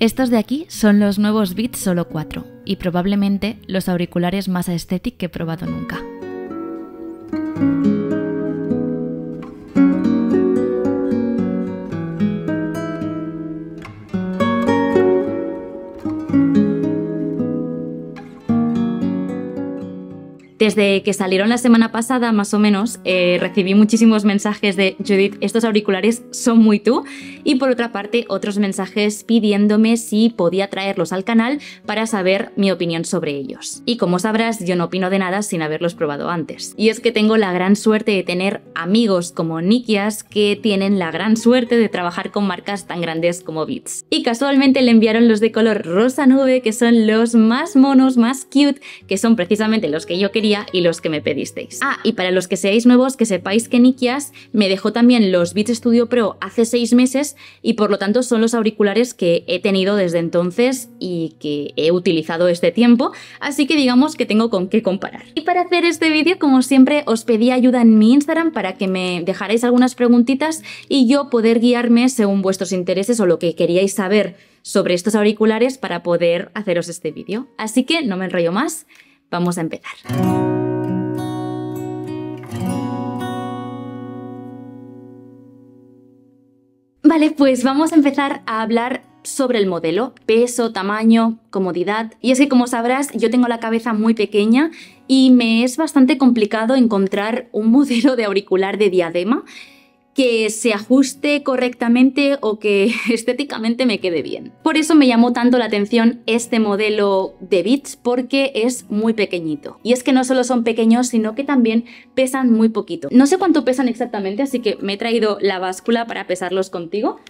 Estos de aquí son los nuevos Beats Solo 4 y probablemente los auriculares más aesthetic que he probado nunca. Desde que salieron la semana pasada, más o menos, recibí muchísimos mensajes de Judith, estos auriculares son muy tú, y por otra parte otros mensajes pidiéndome si podía traerlos al canal para saber mi opinión sobre ellos. Y como sabrás, yo no opino de nada sin haberlos probado antes. Y es que tengo la gran suerte de tener amigos como Nikias que tienen la gran suerte de trabajar con marcas tan grandes como Beats. Y casualmente le enviaron los de color rosa nube, que son los más monos, más cute, que son precisamente los que yo quería y los que me pedisteis. Ah, y para los que seáis nuevos, que sepáis que Nikias me dejó también los Beats Studio Pro hace 6 meses y por lo tanto son los auriculares que he tenido desde entonces y que he utilizado este tiempo, así que digamos que tengo con qué comparar. Y para hacer este vídeo, como siempre, os pedí ayuda en mi Instagram para que me dejarais algunas preguntitas y yo poder guiarme según vuestros intereses o lo que queríais saber sobre estos auriculares para poder haceros este vídeo. Así que no me enrollo más. Vamos a empezar. Vale, pues vamos a empezar a hablar sobre el modelo, peso, tamaño, comodidad. Y es que, como sabrás, yo tengo la cabeza muy pequeña y me es bastante complicado encontrar un modelo de auricular de diadema que se ajuste correctamente o que estéticamente me quede bien. Por eso me llamó tanto la atención este modelo de Beats, porque es muy pequeñito. Y es que no solo son pequeños, sino que también pesan muy poquito. No sé cuánto pesan exactamente, así que me he traído la báscula para pesarlos contigo.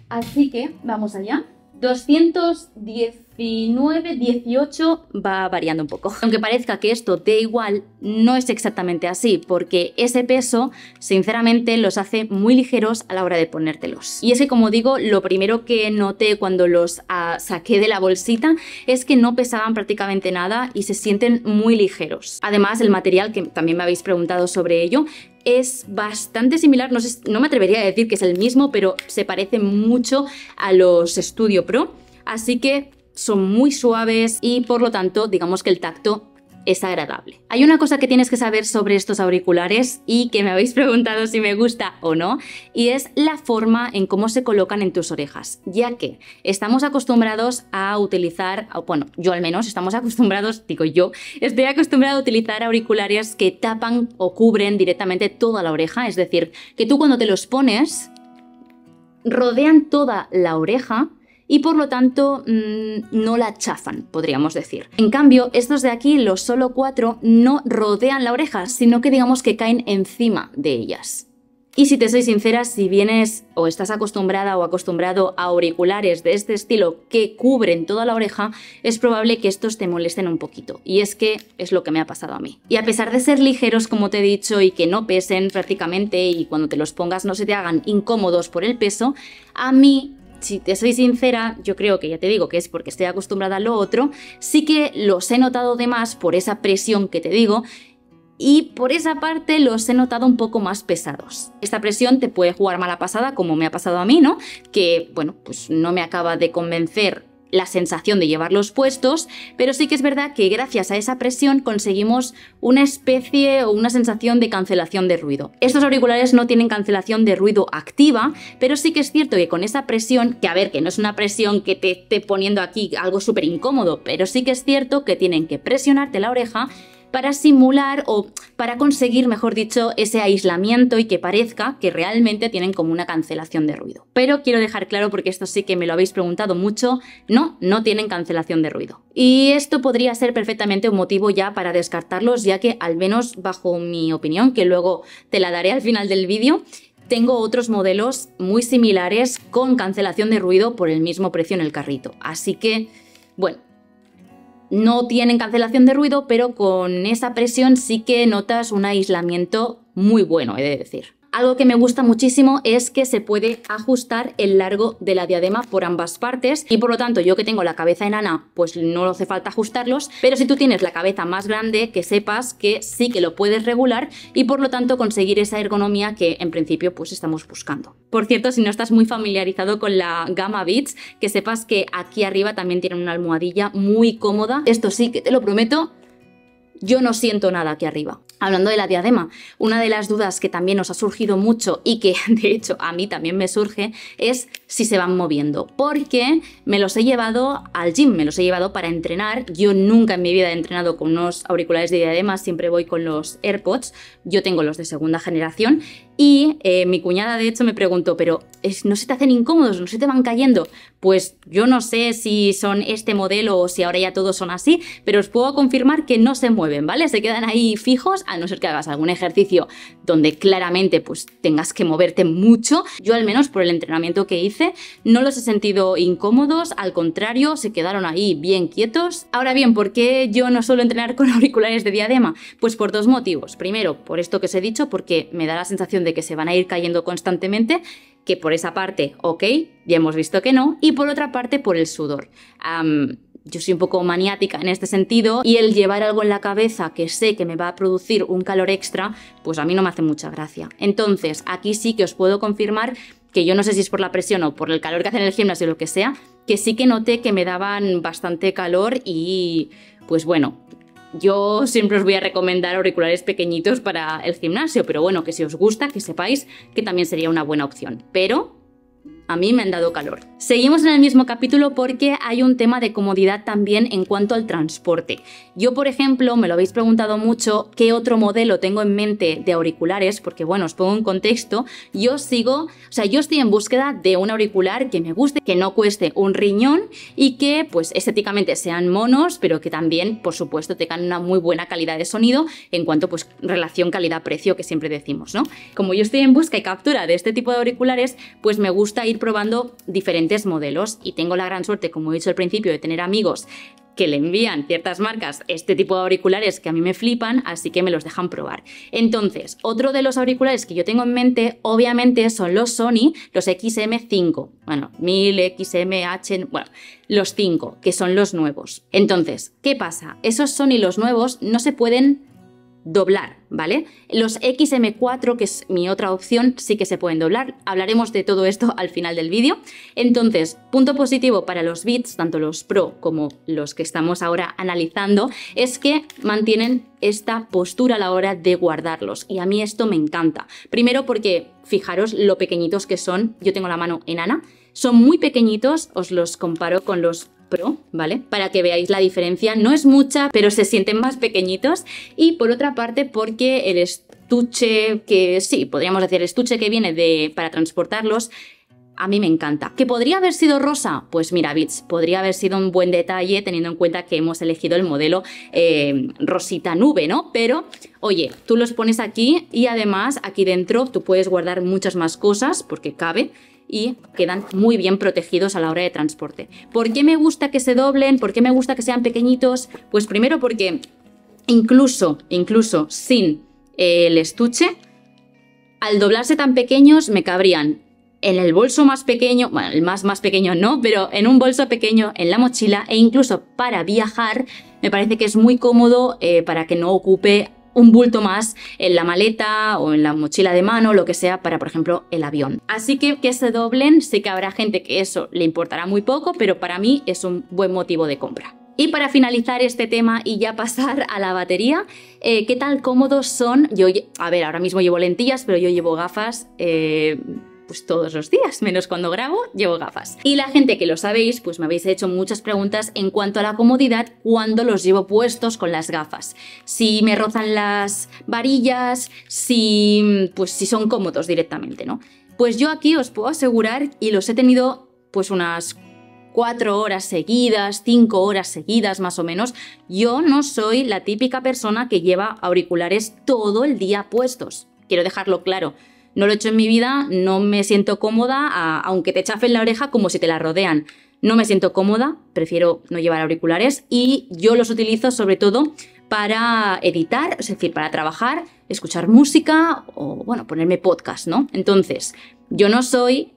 Así que vamos allá. 219, 18, va variando un poco. Aunque parezca que esto dé igual, no es exactamente así, porque ese peso, sinceramente, los hace muy ligeros a la hora de ponértelos. Y es que, como digo, lo primero que noté cuando los saqué de la bolsita es que no pesaban prácticamente nada y se sienten muy ligeros. Además, el material, que también me habéis preguntado sobre ello, es bastante similar, no me atrevería a decir que es el mismo, pero se parece mucho a los Studio Pro, así que son muy suaves y por lo tanto digamos que el tacto es agradable. Hay una cosa que tienes que saber sobre estos auriculares y que me habéis preguntado si me gusta o no, y es la forma en cómo se colocan en tus orejas, ya que estamos acostumbrados a utilizar, bueno, yo al menos estamos acostumbrados, digo yo, estoy acostumbrado a utilizar auriculares que tapan o cubren directamente toda la oreja, es decir, que tú cuando te los pones rodean toda la oreja y por lo tanto no la chafan, podríamos decir. En cambio, estos de aquí, los Solo 4, no rodean la oreja, sino que digamos que caen encima de ellas. Y si te soy sincera, si vienes o estás acostumbrada o acostumbrado a auriculares de este estilo que cubren toda la oreja, es probable que estos te molesten un poquito. Y es que es lo que me ha pasado a mí. Y a pesar de ser ligeros, como te he dicho, y que no pesen prácticamente y cuando te los pongas no se te hagan incómodos por el peso, a mí, si te soy sincera, yo creo que ya te digo que es porque estoy acostumbrada a lo otro, sí que los he notado de más por esa presión que te digo y por esa parte los he notado un poco más pesados. Esta presión te puede jugar mala pasada, como me ha pasado a mí, ¿no? Que, bueno, pues no me acaba de convencer la sensación de llevarlos puestos, pero sí que es verdad que gracias a esa presión conseguimos una especie o una sensación de cancelación de ruido. Estos auriculares no tienen cancelación de ruido activa, pero sí que es cierto que con esa presión, que a ver, que no es una presión que te esté poniendo aquí algo súper incómodo, pero sí que es cierto que tienen que presionarte la oreja para simular o para conseguir, mejor dicho, ese aislamiento y que parezca que realmente tienen como una cancelación de ruido. Pero quiero dejar claro, porque esto sí que me lo habéis preguntado mucho, no tienen cancelación de ruido. Y esto podría ser perfectamente un motivo ya para descartarlos, ya que al menos bajo mi opinión, que luego te la daré al final del vídeo, tengo otros modelos muy similares con cancelación de ruido por el mismo precio en el carrito. Así que, bueno, no tienen cancelación de ruido, pero con esa presión sí que notas un aislamiento muy bueno, he de decir. Algo que me gusta muchísimo es que se puede ajustar el largo de la diadema por ambas partes y por lo tanto yo que tengo la cabeza enana pues no hace falta ajustarlos, pero si tú tienes la cabeza más grande que sepas que sí que lo puedes regular y por lo tanto conseguir esa ergonomía que en principio pues estamos buscando. Por cierto, si no estás muy familiarizado con la gama Beats, que sepas que aquí arriba también tienen una almohadilla muy cómoda. Esto sí que te lo prometo, yo no siento nada aquí arriba. Hablando de la diadema, una de las dudas que también nos ha surgido mucho y que de hecho a mí también me surge es si se van moviendo, porque me los he llevado al gym, me los he llevado para entrenar. Yo nunca en mi vida he entrenado con unos auriculares de diadema, siempre voy con los AirPods, yo tengo los de segunda generación y mi cuñada de hecho me preguntó, pero ¿no se te hacen incómodos? ¿No se te van cayendo? Pues yo no sé si son este modelo o si ahora ya todos son así, pero os puedo confirmar que no se mueven, ¿vale? Se quedan ahí fijos, a no ser que hagas algún ejercicio donde claramente pues tengas que moverte mucho. Yo al menos por el entrenamiento que hice no los he sentido incómodos, al contrario, se quedaron ahí bien quietos. Ahora bien, ¿por qué yo no suelo entrenar con auriculares de diadema? Pues por dos motivos. Primero, por esto que os he dicho, porque me da la sensación de que se van a ir cayendo constantemente, que por esa parte, ok, ya hemos visto que no, y por otra parte por el sudor. Yo soy un poco maniática en este sentido y el llevar algo en la cabeza que sé que me va a producir un calor extra, pues a mí no me hace mucha gracia. Entonces, aquí sí que os puedo confirmar que yo no sé si es por la presión o por el calor que hacen en el gimnasio o lo que sea, que sí que noté que me daban bastante calor y pues bueno, yo siempre os voy a recomendar auriculares pequeñitos para el gimnasio, pero bueno, que si os gusta, que sepáis que también sería una buena opción. Pero a mí me han dado calor. Seguimos en el mismo capítulo porque hay un tema de comodidad también en cuanto al transporte. Yo, por ejemplo, me lo habéis preguntado mucho, ¿qué otro modelo tengo en mente de auriculares? Porque, bueno, os pongo en contexto, yo estoy en búsqueda de un auricular que me guste, que no cueste un riñón y que, pues, estéticamente sean monos, pero que también, por supuesto, tengan una muy buena calidad de sonido en cuanto, pues, relación calidad-precio que siempre decimos, ¿no? Como yo estoy en busca y captura de este tipo de auriculares, pues me gusta ir probando diferentes modelos y tengo la gran suerte, como he dicho al principio, de tener amigos que le envían ciertas marcas este tipo de auriculares que a mí me flipan, así que me los dejan probar. Entonces, otro de los auriculares que yo tengo en mente, obviamente, son los Sony, los XM5, bueno, 1000, XMH, bueno, los 5, que son los nuevos. Entonces, ¿qué pasa? Esos Sony, los nuevos, no se pueden doblar, ¿vale? Los XM4, que es mi otra opción, sí que se pueden doblar. Hablaremos de todo esto al final del vídeo. Entonces, punto positivo para los Beats, tanto los Pro como los que estamos ahora analizando, es que mantienen esta postura a la hora de guardarlos. Y a mí esto me encanta. Primero porque, fijaros lo pequeñitos que son. Yo tengo la mano enana. Son muy pequeñitos, os los comparo con los Pro, ¿vale? Para que veáis la diferencia, no es mucha, pero se sienten más pequeñitos. Y por otra parte, porque el estuche, que sí, podríamos decir estuche que viene para transportarlos, a mí me encanta. ¿Que podría haber sido rosa? Pues mira, Beats, podría haber sido un buen detalle teniendo en cuenta que hemos elegido el modelo rosita nube, ¿no? Pero, oye, tú los pones aquí y además aquí dentro tú puedes guardar muchas más cosas porque cabe y quedan muy bien protegidos a la hora de transporte. ¿Por qué me gusta que se doblen? ¿Por qué me gusta que sean pequeñitos? Pues primero porque incluso sin el estuche, al doblarse tan pequeños me cabrían en el bolso más pequeño, bueno, el más pequeño no, pero en un bolso pequeño, en la mochila e incluso para viajar me parece que es muy cómodo para que no ocupe un bulto más en la maleta o en la mochila de mano, lo que sea, para, por ejemplo, el avión. Así que se doblen, sé que habrá gente que eso le importará muy poco, pero para mí es un buen motivo de compra. Y para finalizar este tema y ya pasar a la batería, ¿qué tal cómodos son? Yo, a ver, ahora mismo llevo lentillas, pero yo llevo gafas pues todos los días, menos cuando grabo, llevo gafas. Y la gente que lo sabéis, pues me habéis hecho muchas preguntas en cuanto a la comodidad cuando los llevo puestos con las gafas. Si me rozan las varillas, si son cómodos directamente, ¿no? Pues yo aquí os puedo asegurar, y los he tenido pues unas 4 horas seguidas, 5 horas seguidas más o menos, yo no soy la típica persona que lleva auriculares todo el día puestos. Quiero dejarlo claro. No lo he hecho en mi vida, no me siento cómoda, aunque te chafen la oreja como si te la rodean. No me siento cómoda, prefiero no llevar auriculares y yo los utilizo sobre todo para editar, es decir, para trabajar, escuchar música o, bueno, ponerme podcast, ¿no? Entonces, yo no soy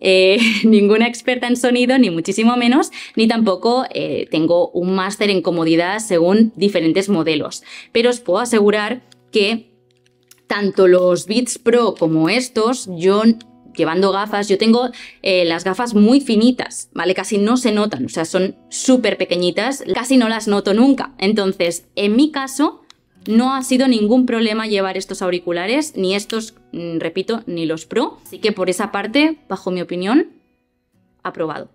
ninguna experta en sonido, ni muchísimo menos, ni tampoco tengo un máster en comodidad según diferentes modelos. Pero os puedo asegurar que tanto los Beats Pro como estos, yo llevando gafas, yo tengo las gafas muy finitas, ¿vale? Casi no se notan, o sea, son súper pequeñitas, casi no las noto nunca. Entonces, en mi caso, no ha sido ningún problema llevar estos auriculares, ni estos, repito, ni los Pro. Así que por esa parte, bajo mi opinión, aprobado.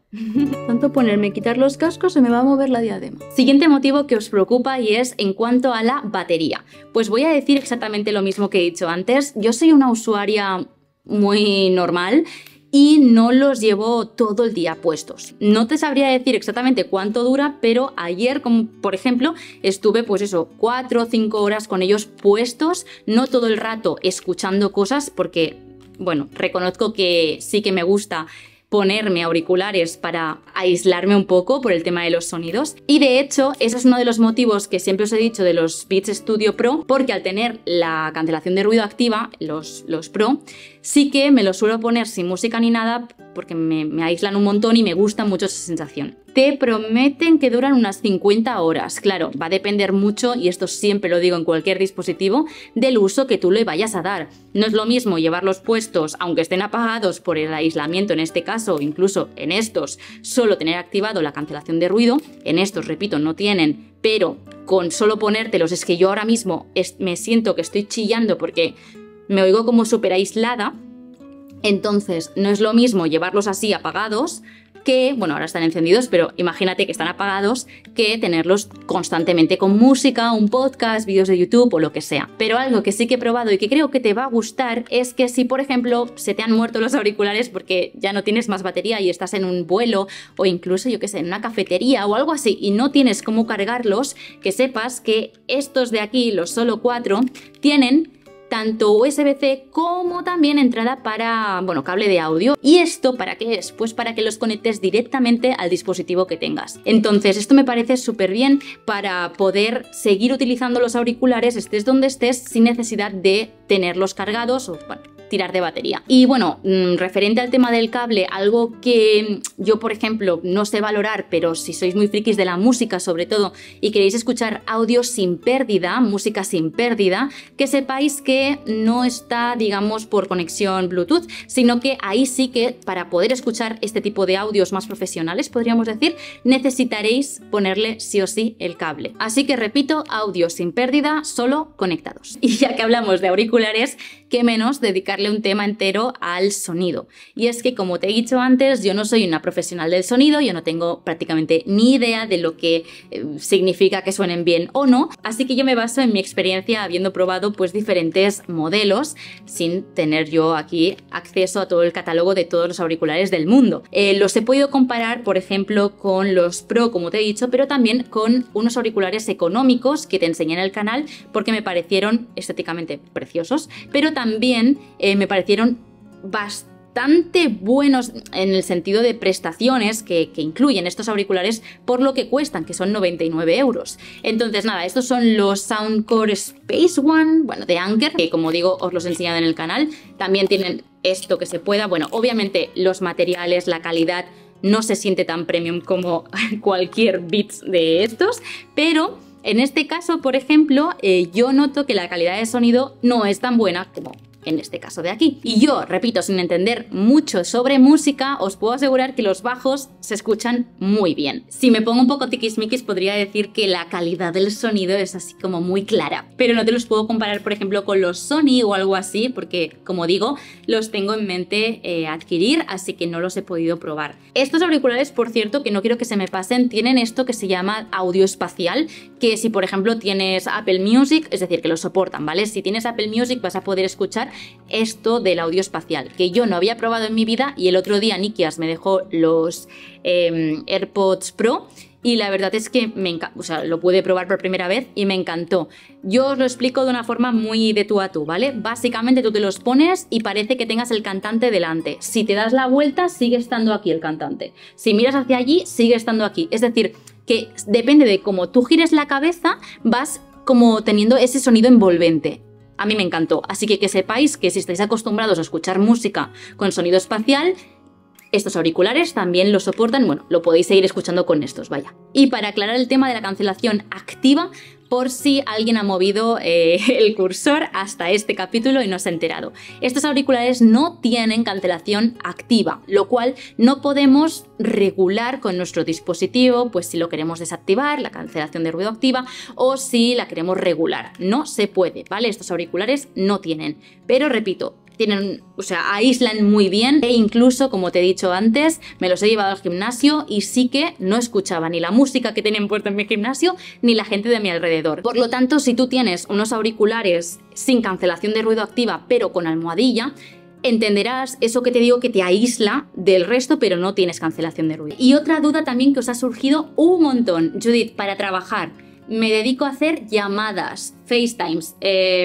Tanto ponerme y quitar los cascos se me va a mover la diadema. Siguiente motivo que os preocupa y es en cuanto a la batería. Pues voy a decir exactamente lo mismo que he dicho antes. Yo soy una usuaria muy normal y no los llevo todo el día puestos. No te sabría decir exactamente cuánto dura, pero ayer, como por ejemplo, estuve pues eso, 4 o 5 horas con ellos puestos, no todo el rato escuchando cosas porque, bueno, reconozco que sí que me gusta ponerme auriculares para aislarme un poco por el tema de los sonidos. Y de hecho, ese es uno de los motivos que siempre os he dicho de los Beats Studio Pro, porque al tener la cancelación de ruido activa, los Pro, sí que me los suelo poner sin música ni nada porque me aíslan un montón y me gusta mucho esa sensación. Te prometen que duran unas 50 horas. Claro, va a depender mucho, y esto siempre lo digo en cualquier dispositivo, del uso que tú le vayas a dar. No es lo mismo llevarlos puestos, aunque estén apagados por el aislamiento en este caso, o incluso en estos, solo tener activado la cancelación de ruido. En estos, repito, no tienen, pero con solo ponértelos es que yo ahora mismo me siento que estoy chillando porque me oigo como súper aislada. Entonces, no es lo mismo llevarlos así apagados que, bueno, ahora están encendidos, pero imagínate que están apagados, que tenerlos constantemente con música, un podcast, vídeos de YouTube o lo que sea. Pero algo que sí que he probado y que creo que te va a gustar es que si, por ejemplo, se te han muerto los auriculares porque ya no tienes más batería y estás en un vuelo o incluso, yo qué sé, en una cafetería o algo así y no tienes cómo cargarlos, que sepas que estos de aquí, los solo 4, tienen tanto USB-C como también entrada para, bueno, cable de audio. ¿Y esto para qué es? Pues para que los conectes directamente al dispositivo que tengas. Entonces, esto me parece súper bien para poder seguir utilizando los auriculares, estés donde estés, sin necesidad de tenerlos cargados o, bueno, tirar de batería. Y bueno, referente al tema del cable, algo que yo, por ejemplo, no sé valorar, pero si sois muy frikis de la música sobre todo y queréis escuchar audio sin pérdida, música sin pérdida, que sepáis que no está, digamos, por conexión Bluetooth, sino que ahí sí que para poder escuchar este tipo de audios más profesionales, podríamos decir, necesitaréis ponerle sí o sí el cable. Así que repito, audio sin pérdida, solo conectados. Y ya que hablamos de auriculares, qué menos dedicarle un tema entero al sonido. Y es que, como te he dicho antes, yo no soy una profesional del sonido, yo no tengo prácticamente ni idea de lo que significa que suenen bien o no, así que yo me baso en mi experiencia habiendo probado pues diferentes modelos sin tener yo aquí acceso a todo el catálogo de todos los auriculares del mundo. Los he podido comparar, por ejemplo, con los Pro, como te he dicho, pero también con unos auriculares económicos que te enseñé en el canal porque me parecieron estéticamente preciosos, pero también me parecieron bastante buenos en el sentido de prestaciones que incluyen estos auriculares por lo que cuestan, que son 99 euros. Entonces nada, estos son los Soundcore Space One, bueno, de Anker, que como digo os los he enseñado en el canal. También tienen esto que se pueda, bueno, obviamente los materiales, la calidad no se siente tan premium como cualquier Beats de estos, pero en este caso, por ejemplo, yo noto que la calidad de sonido no es tan buena como en este caso de aquí. Y yo, repito, sin entender mucho sobre música, os puedo asegurar que los bajos se escuchan muy bien. Si me pongo un poco tiquismiquis, podría decir que la calidad del sonido es así como muy clara, pero no te los puedo comparar, por ejemplo, con los Sony o algo así, porque, como digo, los tengo en mente adquirir, así que no los he podido probar. Estos auriculares, por cierto, que no quiero que se me pasen, tienen esto que se llama audio espacial, que si, por ejemplo, tienes Apple Music, es decir, que lo soportan, ¿vale? Si tienes Apple Music vas a poder escuchar esto del audio espacial, que yo no había probado en mi vida, y el otro día Nikias me dejó los AirPods Pro y la verdad es que o sea, lo pude probar por primera vez y me encantó. Yo os lo explico de una forma muy de tú a tú, ¿vale? Básicamente tú te los pones y parece que tengas el cantante delante. Si te das la vuelta, sigue estando aquí el cantante. Si miras hacia allí, sigue estando aquí. Es decir, que depende de cómo tú gires la cabeza, vas como teniendo ese sonido envolvente. A mí me encantó, así que sepáis que si estáis acostumbrados a escuchar música con sonido espacial, estos auriculares también lo soportan, bueno, lo podéis seguir escuchando con estos, vaya. Y para aclarar el tema de la cancelación activa, por si alguien ha movido el cursor hasta este capítulo y no se ha enterado. Estos auriculares no tienen cancelación activa, lo cual no podemos regular con nuestro dispositivo, pues si lo queremos desactivar, la cancelación de ruido activa, o si la queremos regular. No se puede, ¿vale? Estos auriculares no tienen. Pero repito, tienen, o sea, aíslan muy bien e incluso, como te he dicho antes, me los he llevado al gimnasio y sí que no escuchaba ni la música que tenían puesta en mi gimnasio ni la gente de mi alrededor. Por lo tanto, si tú tienes unos auriculares sin cancelación de ruido activa pero con almohadilla, entenderás eso que te digo, que te aísla del resto pero no tienes cancelación de ruido. Y otra duda también que os ha surgido un montón, Judith, para trabajar me dedico a hacer llamadas, FaceTimes,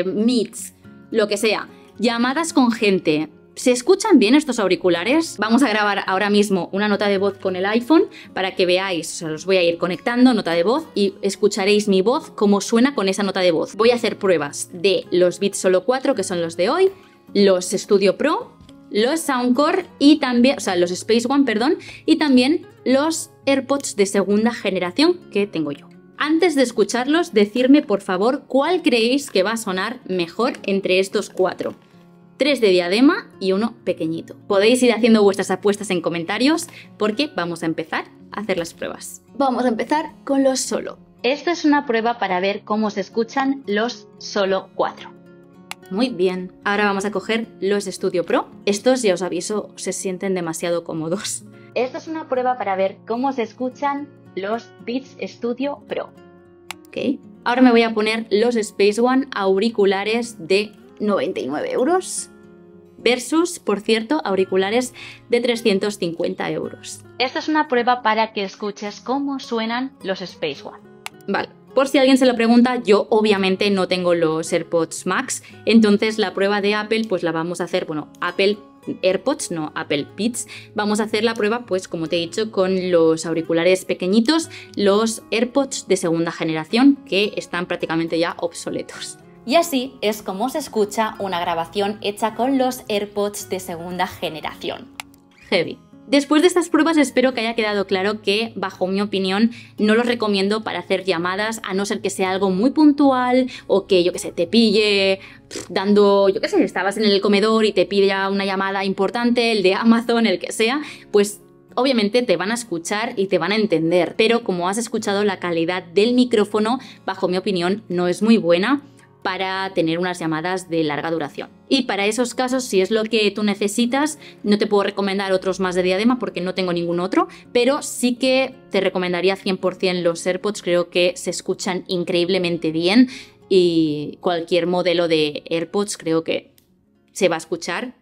Meets, lo que sea. Llamadas con gente. ¿Se escuchan bien estos auriculares? Vamos a grabar ahora mismo una nota de voz con el iPhone para que veáis, o sea, los voy a ir conectando, nota de voz, y escucharéis mi voz, cómo suena con esa nota de voz. Voy a hacer pruebas de los Beats Solo 4, que son los de hoy, los Studio Pro, los Soundcore y también, o sea, los Space One, perdón, y también los AirPods de segunda generación que tengo yo. Antes de escucharlos, decidme por favor cuál creéis que va a sonar mejor entre estos 4. 3 de diadema y uno pequeñito. Podéis ir haciendo vuestras apuestas en comentarios porque vamos a empezar a hacer las pruebas. Vamos a empezar con los Solo. Esta es una prueba para ver cómo se escuchan los Solo 4. Muy bien. Ahora vamos a coger los Studio Pro. Estos, ya os aviso, se sienten demasiado cómodos. Esta es una prueba para ver cómo se escuchan los Beats Studio Pro. Ok. Ahora me voy a poner los Space One auriculares de 99 euros. Versus, por cierto, auriculares de 350 euros. Esta es una prueba para que escuches cómo suenan los Space One. Vale, por si alguien se lo pregunta, yo obviamente no tengo los AirPods Max, entonces la prueba de Apple pues la vamos a hacer, bueno, Apple AirPods, no Apple Beats. Vamos a hacer la prueba, pues como te he dicho, con los auriculares pequeñitos, los AirPods de segunda generación, que están prácticamente ya obsoletos. Y así es como se escucha una grabación hecha con los AirPods de segunda generación. Heavy. Después de estas pruebas espero que haya quedado claro que, bajo mi opinión, no los recomiendo para hacer llamadas, a no ser que sea algo muy puntual o que, yo que sé, te pille dando, yo que sé, estabas en el comedor y te pide una llamada importante, el de Amazon, el que sea, pues obviamente te van a escuchar y te van a entender. Pero como has escuchado, la calidad del micrófono, bajo mi opinión, no es muy buena para tener unas llamadas de larga duración. Y para esos casos, si es lo que tú necesitas, no te puedo recomendar otros más de diadema porque no tengo ningún otro, pero sí que te recomendaría 100% los AirPods, creo que se escuchan increíblemente bien y cualquier modelo de AirPods creo que se va a escuchar.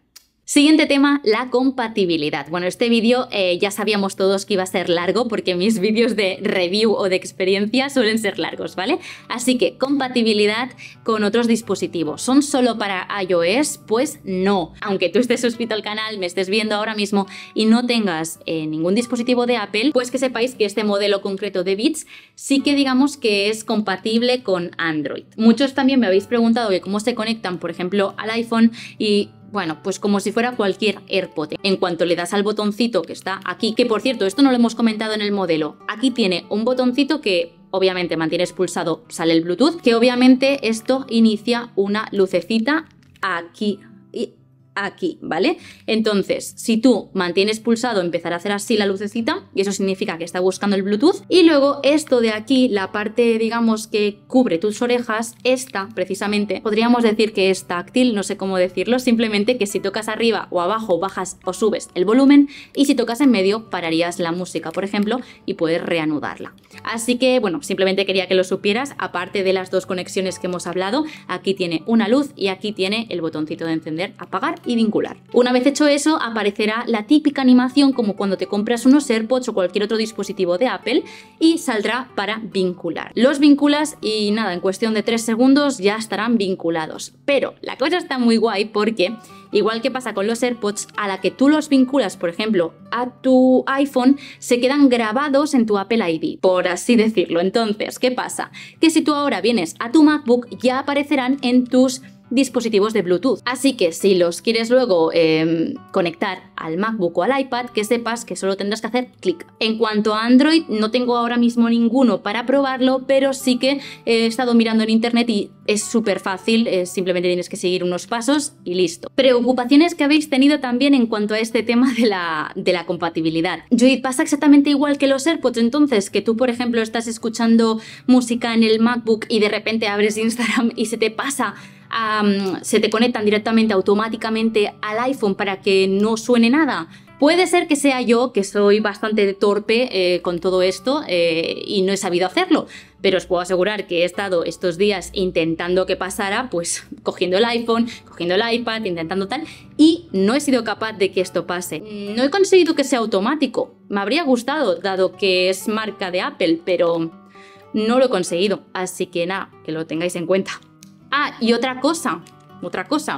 Siguiente tema, la compatibilidad. Bueno, este vídeo ya sabíamos todos que iba a ser largo porque mis vídeos de review o de experiencia suelen ser largos, ¿vale? Así que compatibilidad con otros dispositivos. ¿Son solo para iOS? Pues no. Aunque tú estés suscrito al canal, me estés viendo ahora mismo y no tengas ningún dispositivo de Apple, pues que sepáis que este modelo concreto de Beats sí que digamos que es compatible con Android. Muchos también me habéis preguntado que cómo se conectan, por ejemplo, al iPhone y bueno, pues como si fuera cualquier AirPod. En cuanto le das al botoncito que está aquí, que por cierto, esto no lo hemos comentado en el modelo, aquí tiene un botoncito que obviamente mantienes pulsado, sale el Bluetooth, que obviamente esto inicia una lucecita aquí y aquí, ¿vale? Entonces, si tú mantienes pulsado, empezará a hacer así la lucecita y eso significa que está buscando el Bluetooth. Y luego esto de aquí, la parte, digamos, que cubre tus orejas, esta precisamente, podríamos decir que es táctil, no sé cómo decirlo, simplemente que si tocas arriba o abajo, bajas o subes el volumen y si tocas en medio, pararías la música, por ejemplo, y puedes reanudarla. Así que, bueno, simplemente quería que lo supieras, aparte de las dos conexiones que hemos hablado, aquí tiene una luz y aquí tiene el botoncito de encender, apagar y vincular. Una vez hecho eso, aparecerá la típica animación como cuando te compras unos AirPods o cualquier otro dispositivo de Apple y saldrá para vincular. Los vinculas y nada, en cuestión de 3 segundos ya estarán vinculados. Pero la cosa está muy guay porque, igual que pasa con los AirPods, a la que tú los vinculas, por ejemplo, a tu iPhone, se quedan grabados en tu Apple ID, por así decirlo. Entonces, ¿qué pasa? Que si tú ahora vienes a tu MacBook, ya aparecerán en tus dispositivos de Bluetooth. Así que si los quieres luego conectar al MacBook o al iPad, que sepas que solo tendrás que hacer clic. En cuanto a Android, no tengo ahora mismo ninguno para probarlo, pero sí que he estado mirando en internet y es súper fácil, simplemente tienes que seguir unos pasos y listo. Preocupaciones que habéis tenido también en cuanto a este tema de la compatibilidad. Judith, ¿pasa exactamente igual que los AirPods entonces? Que tú, por ejemplo, estás escuchando música en el MacBook y de repente abres Instagram y se te pasa se te conectan directamente automáticamente al iPhone para que no suene nada. Puede ser que sea yo, que soy bastante torpe con todo esto y no he sabido hacerlo, pero os puedo asegurar que he estado estos días intentando que pasara, pues cogiendo el iPhone, cogiendo el iPad, intentando tal, y no he sido capaz de que esto pase. No he conseguido que sea automático, me habría gustado, dado que es marca de Apple, pero no lo he conseguido, así que nada, que lo tengáis en cuenta. Ah, y otra cosa,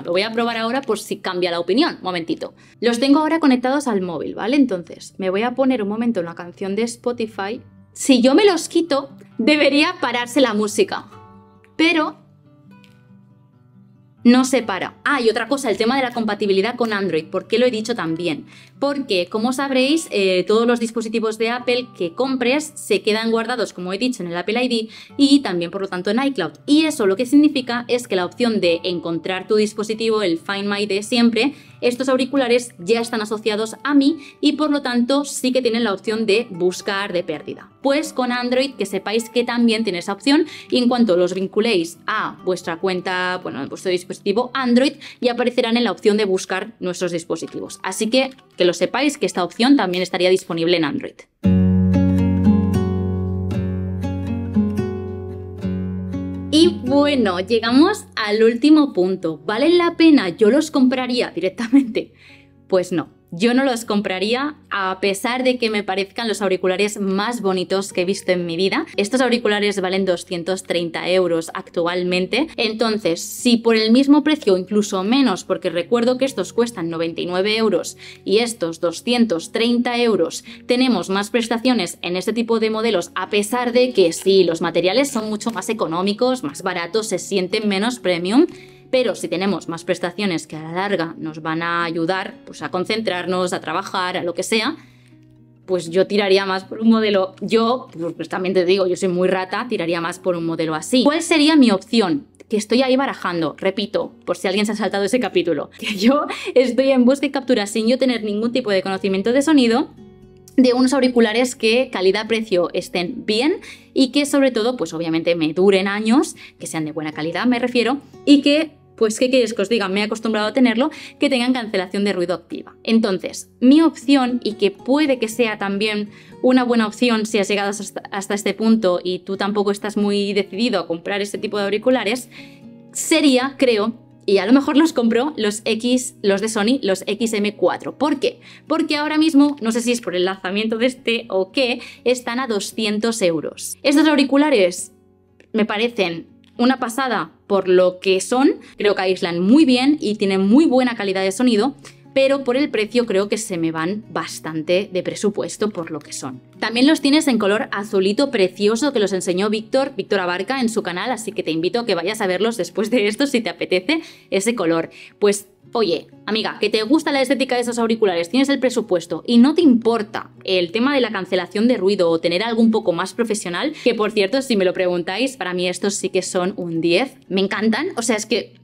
lo voy a probar ahora por si cambia la opinión, un momentito. Los tengo ahora conectados al móvil, ¿vale? Entonces, me voy a poner un momento una canción de Spotify. Si yo me los quito, debería pararse la música, pero no se para. Ah, y otra cosa, el tema de la compatibilidad con Android. ¿Por qué lo he dicho también? Porque, como sabréis, todos los dispositivos de Apple que compres se quedan guardados, como he dicho, en el Apple ID y también, por lo tanto, en iCloud. Y eso lo que significa es que la opción de encontrar tu dispositivo, el Find My de siempre, estos auriculares ya están asociados a mí y, por lo tanto, sí que tienen la opción de buscar de pérdida. Pues con Android, que sepáis que también tiene esa opción y en cuanto los vinculéis a vuestra cuenta, bueno, vuestro dispositivo Android, ya aparecerán en la opción de buscar nuestros dispositivos. Así que lo sepáis que esta opción también estaría disponible en Android. Y bueno, llegamos al último punto. ¿Valen la pena? ¿Yo los compraría directamente? Pues no. Yo no los compraría a pesar de que me parezcan los auriculares más bonitos que he visto en mi vida. Estos auriculares valen 230 € actualmente. Entonces, si por el mismo precio, incluso menos, porque recuerdo que estos cuestan 99 € y estos 230 €, tenemos más prestaciones en este tipo de modelos, a pesar de que sí, los materiales son mucho más económicos, más baratos, se sienten menos premium. Pero si tenemos más prestaciones que a la larga nos van a ayudar pues, a concentrarnos, a trabajar, a lo que sea, pues yo tiraría más por un modelo. Yo, pues también te digo, yo soy muy rata, tiraría más por un modelo así. ¿Cuál sería mi opción? Que estoy ahí barajando, repito, por si alguien se ha saltado ese capítulo, que yo estoy en busca y captura sin yo tener ningún tipo de conocimiento de sonido, de unos auriculares que calidad-precio estén bien y que sobre todo, pues obviamente me duren años, que sean de buena calidad me refiero, y que pues, ¿qué queréis que os diga? Me he acostumbrado a tenerlo, que tengan cancelación de ruido activa. Entonces, mi opción, y que puede que sea también una buena opción si has llegado hasta este punto y tú tampoco estás muy decidido a comprar este tipo de auriculares, sería, creo, y a lo mejor los compro, los de Sony, los XM4. ¿Por qué? Porque ahora mismo, no sé si es por el lanzamiento de este o qué, están a 200 €. Estos auriculares me parecen una pasada por lo que son, creo que aíslan muy bien y tienen muy buena calidad de sonido, pero por el precio creo que se me van bastante de presupuesto por lo que son. También los tienes en color azulito precioso que los enseñó Víctor Abarca en su canal, así que te invito a que vayas a verlos después de esto si te apetece ese color. Pues oye, amiga, que te gusta la estética de esos auriculares, tienes el presupuesto y no te importa el tema de la cancelación de ruido o tener algo un poco más profesional, que por cierto, si me lo preguntáis, para mí estos sí que son un 10. Me encantan, o sea, es que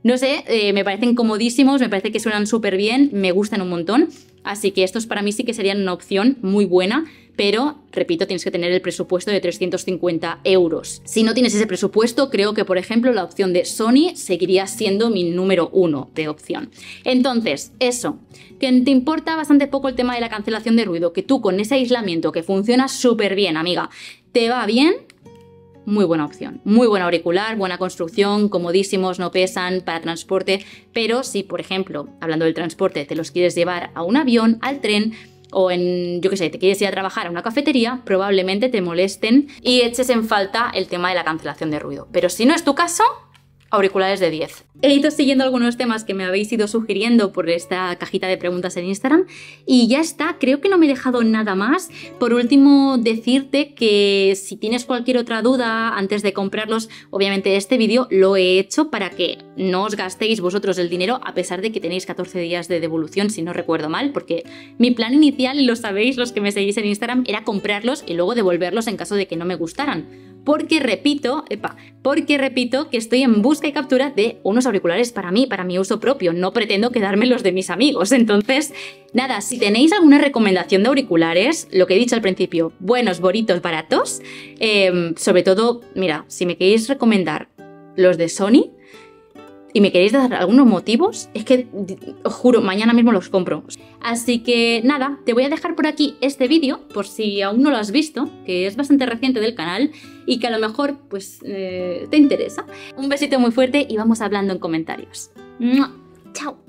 no sé, me parecen comodísimos, me parece que suenan súper bien, me gustan un montón, así que estos para mí sí que serían una opción muy buena, pero, repito, tienes que tener el presupuesto de 350 €. Si no tienes ese presupuesto, creo que, por ejemplo, la opción de Sony seguiría siendo mi número 1 de opción. Entonces, eso, que te importa bastante poco el tema de la cancelación de ruido, que tú con ese aislamiento que funciona súper bien, amiga, te va bien, muy buena opción. Muy buen auricular, buena construcción, comodísimos, no pesan, para transporte, pero si, por ejemplo, hablando del transporte, te los quieres llevar a un avión, al tren, o en, yo qué sé, te quieres ir a trabajar a una cafetería, probablemente te molesten y eches en falta el tema de la cancelación de ruido. Pero si no es tu caso, auriculares de 10. He ido siguiendo algunos temas que me habéis ido sugiriendo por esta cajita de preguntas en Instagram y ya está, creo que no me he dejado nada más. Por último, decirte que si tienes cualquier otra duda antes de comprarlos, obviamente este vídeo lo he hecho para que no os gastéis vosotros el dinero, a pesar de que tenéis 14 días de devolución, si no recuerdo mal, porque mi plan inicial, lo sabéis los que me seguís en Instagram, era comprarlos y luego devolverlos en caso de que no me gustaran. Porque repito que estoy en busca y captura de unos auriculares para mí, para mi uso propio. No pretendo quedarme los de mis amigos. Entonces, nada, si tenéis alguna recomendación de auriculares, lo que he dicho al principio, buenos, bonitos, baratos, sobre todo, mira, si me queréis recomendar los de Sony y me queréis dar algunos motivos, es que os juro, mañana mismo los compro. Así que nada, te voy a dejar por aquí este vídeo, por si aún no lo has visto, que es bastante reciente del canal y que a lo mejor pues te interesa. Un besito muy fuerte y vamos hablando en comentarios. ¡Mua! ¡Chao!